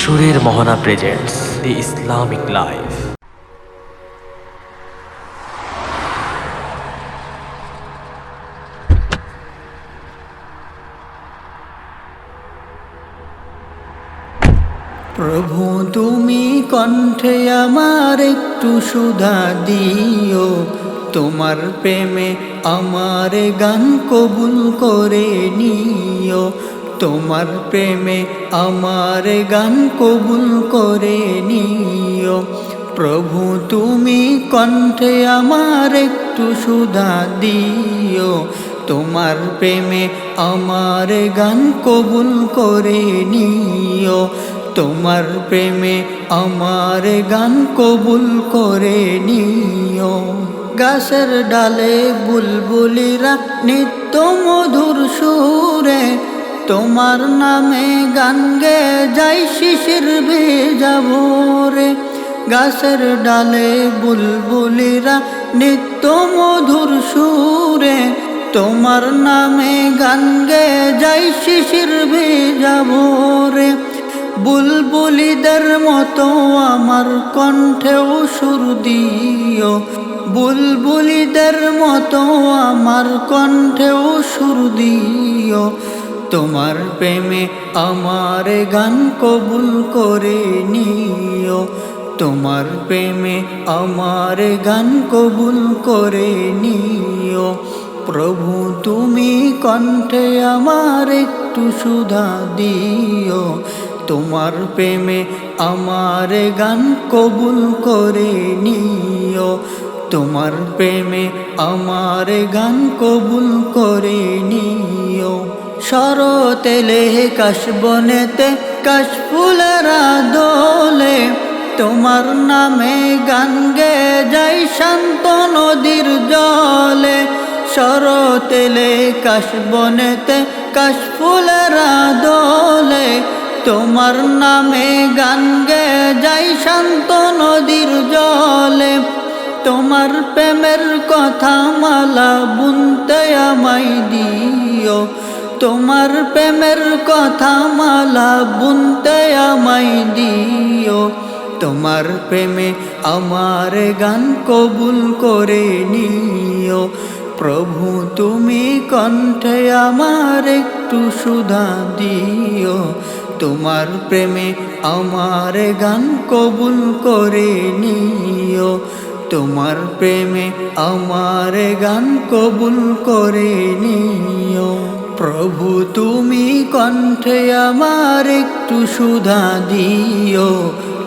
সুরের মোহনা প্রেজেন্টস দি Islamic life. প্রভু তুমি কণ্ঠে আমার একটু সুধা দিও, তোমার প্রেমে আমার গান কবুল করে নিও। তোমার প্রেমে আমার গান কবুল করে নিও। প্রভু তুমি কণ্ঠে আমার একটু সুধা দিও, তোমার প্রেমে আমার গান কবুল করে নিও। তোমার প্রেমে আমার গান কবুল করে নিও। গাছের ডালে বুলবুলিরা নিত্য মধুর সুরে, তোমার নামে গান গে যাই শিশির ভেজা ভোরে। গাছের ডালে বুলবুলিরা নিত্য মধুর সুরে, তোমার নামে গান গে যাই শিশির ভেজা ভোরে। বুলবুলিদের মতো আমার কণ্ঠেও সুর দিও, বুলবুলিদের মতো আমার কণ্ঠেও সুর দিও। তোমার প্রেমে আমার গান কবুল করে নিও, তোমার প্রেমে আমার গান কবুল করে নিও। প্রভু তুমি কণ্ঠে আমার একটু সুধা দিও, তোমার প্রেমে আমার গান কবুল করে নিও। তোমার প্রেমে আমার গান কবুল করে নিও। শরতেলে কাশবনেতে কাশফুলেরা দোলে, তোমার নামে গান গে যাই শান্ত নদীর জলে। শরতেলে কাশবনেতে কাশফুলেরা দোলে, তোমার নামে গান গে যাই শান্ত নদীর জলে। তোমার প্রেমের কথা মালা বুনতে আমায় দিও, তোমার প্রেমের কথা মালা বুনতে আমায় দিও। তোমার প্রেমে আমার গান কবুল করে নিও। প্রভু তুমি কণ্ঠে আমার একটু সুধা দিও, তোমার প্রেমে আমার গান কবুল করে নিও। তোমার প্রেমে আমার গান কবুল করে নিও। প্রভু তুমি কণ্ঠে আমার একটু সুধা দিও,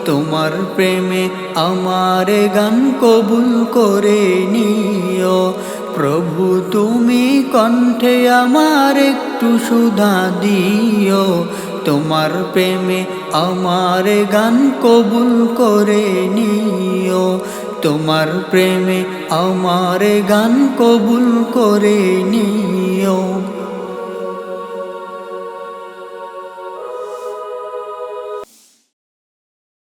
তোমার প্রেমে আমার গান কবুল করে নিও। প্রভু তুমি কণ্ঠে আমার একটু সুধা দিও, তোমার প্রেমে আমার গান কবুল করে নিও। তোমার প্রেমে আমার গান কবুল করে নিও।